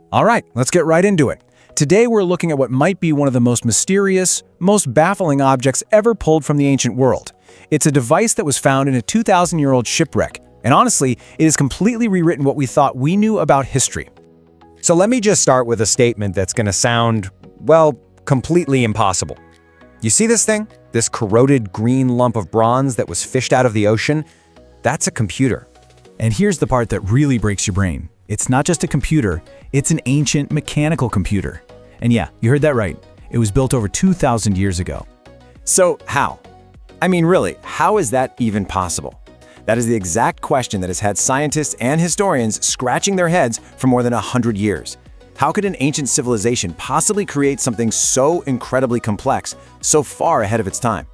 All right, let's get right into it. Today we're looking at what might be one of the most mysterious, most baffling objects ever pulled from the ancient world. It's a device that was found in a 2,000-year-old shipwreck, and honestly, it has completely rewritten what we thought we knew about history. So let me just start with a statement that's going to sound, well, completely impossible. You see this thing? This corroded green lump of bronze that was fished out of the ocean? That's a computer. And here's the part that really breaks your brain. It's not just a computer, it's an ancient mechanical computer. And yeah, you heard that right. It was built over 2,000 years ago. So how? I mean, really, how is that even possible? That is the exact question that has had scientists and historians scratching their heads for more than 100 years. How could an ancient civilization possibly create something so incredibly complex, so far ahead of its time?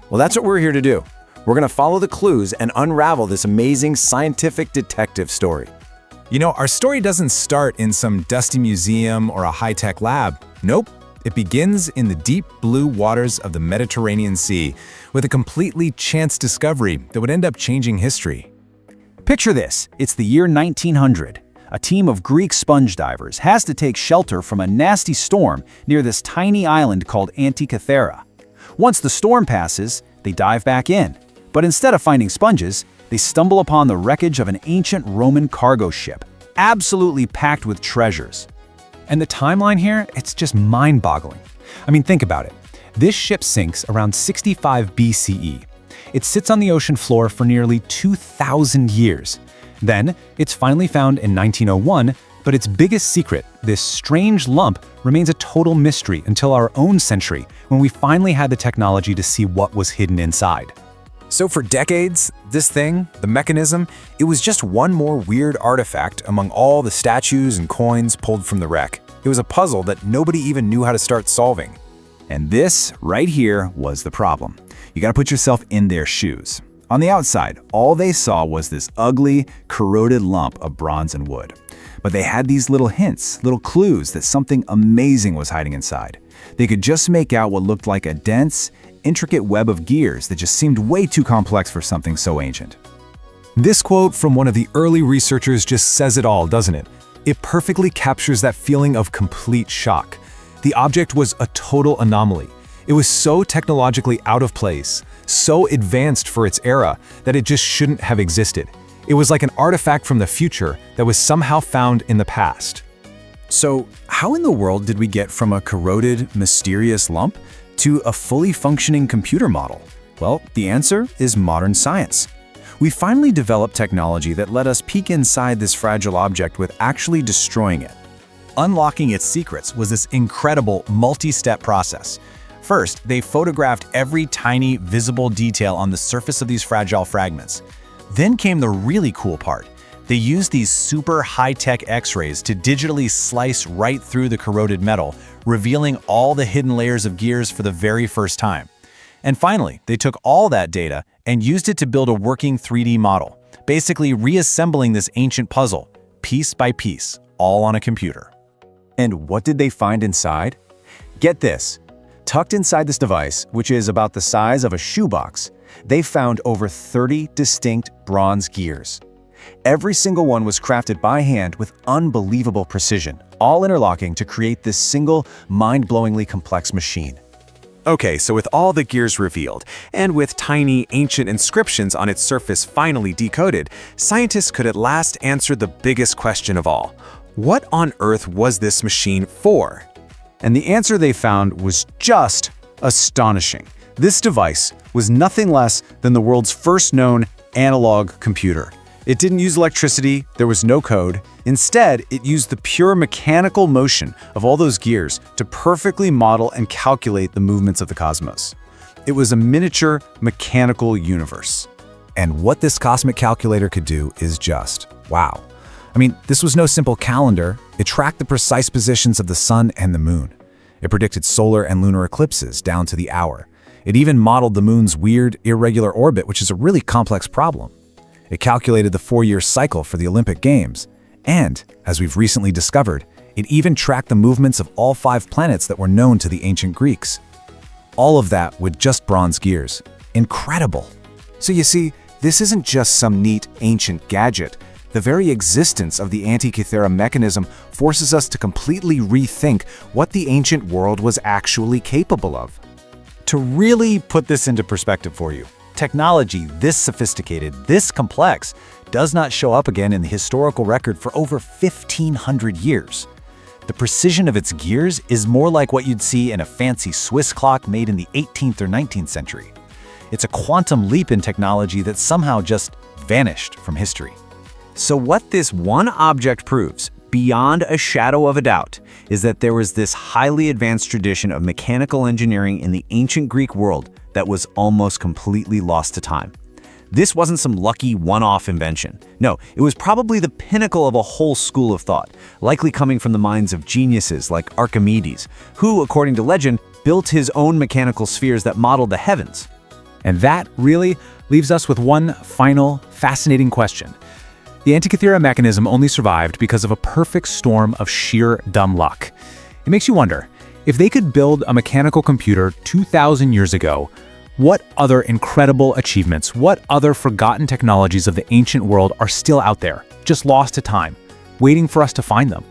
Well, that's what we're here to do. We're going to follow the clues and unravel this amazing scientific detective story. You know, our story doesn't start in some dusty museum or a high-tech lab. Nope. It begins in the deep blue waters of the Mediterranean Sea with a completely chance discovery that would end up changing history. Picture this. It's the year 1900. A team of Greek sponge divers has to take shelter from a nasty storm near this tiny island called Antikythera. Once the storm passes, they dive back in. But instead of finding sponges, they stumble upon the wreckage of an ancient Roman cargo ship, absolutely packed with treasures. And the timeline here, it's just mind-boggling. I mean, think about it. This ship sinks around 65 BCE. It sits on the ocean floor for nearly 2,000 years. Then, it's finally found in 1901, but its biggest secret, this strange lump, remains a total mystery until our own century, when we finally had the technology to see what was hidden inside. So for decades, this thing, the mechanism, it was just one more weird artifact among all the statues and coins pulled from the wreck. It was a puzzle that nobody even knew how to start solving. And this, right here, was the problem. You gotta put yourself in their shoes. On the outside, all they saw was this ugly, corroded lump of bronze and wood. But they had these little hints, little clues that something amazing was hiding inside. They could just make out what looked like a dense, intricate web of gears that just seemed way too complex for something so ancient. This quote from one of the early researchers just says it all, doesn't it? It perfectly captures that feeling of complete shock. The object was a total anomaly. It was so technologically out of place, so advanced for its era, that it just shouldn't have existed. It was like an artifact from the future that was somehow found in the past. So, how in the world did we get from a corroded, mysterious lump to a fully functioning computer model? Well, the answer is modern science. We finally developed technology that let us peek inside this fragile object with actually destroying it. Unlocking its secrets was this incredible multi-step process. First, they photographed every tiny, visible detail on the surface of these fragile fragments. Then came the really cool part. They used these super high-tech X-rays to digitally slice right through the corroded metal, revealing all the hidden layers of gears for the very first time. And finally, they took all that data and used it to build a working 3D model, basically reassembling this ancient puzzle, piece by piece, all on a computer. And what did they find inside? Get this. Tucked inside this device, which is about the size of a shoebox, they found over 30 distinct bronze gears. Every single one was crafted by hand with unbelievable precision, all interlocking to create this single, mind-blowingly complex machine. Okay, so with all the gears revealed, and with tiny, ancient inscriptions on its surface finally decoded, scientists could at last answer the biggest question of all. What on earth was this machine for? And the answer they found was just astonishing. This device was nothing less than the world's first known analog computer. It didn't use electricity, there was no code. Instead, it used the pure mechanical motion of all those gears to perfectly model and calculate the movements of the cosmos. It was a miniature mechanical universe. And what this cosmic calculator could do is just wow. I mean, this was no simple calendar. It tracked the precise positions of the sun and the moon. It predicted solar and lunar eclipses down to the hour. It even modeled the moon's weird, irregular orbit, which is a really complex problem. It calculated the 4-year cycle for the Olympic Games. And, as we've recently discovered, it even tracked the movements of all 5 planets that were known to the ancient Greeks. All of that with just bronze gears. Incredible! So you see, this isn't just some neat ancient gadget. The very existence of the antikythera mechanism forces us to completely rethink what the ancient world was actually capable of. To really put this into perspective for you, technology this sophisticated, this complex, does not show up again in the historical record for over 1,500 years. The precision of its gears is more like what you'd see in a fancy Swiss clock made in the 18th or 19th century. It's a quantum leap in technology that somehow just vanished from history. So what this one object proves, beyond a shadow of a doubt, is that there was this highly advanced tradition of mechanical engineering in the ancient Greek world that was almost completely lost to time. This wasn't some lucky one-off invention. No, it was probably the pinnacle of a whole school of thought, likely coming from the minds of geniuses like Archimedes, who, according to legend, built his own mechanical spheres that modeled the heavens. And that really leaves us with one final, fascinating question. The antikythera mechanism only survived because of a perfect storm of sheer dumb luck. It makes you wonder, if they could build a mechanical computer 2,000 years ago, what other incredible achievements, what other forgotten technologies of the ancient world are still out there, just lost to time, waiting for us to find them?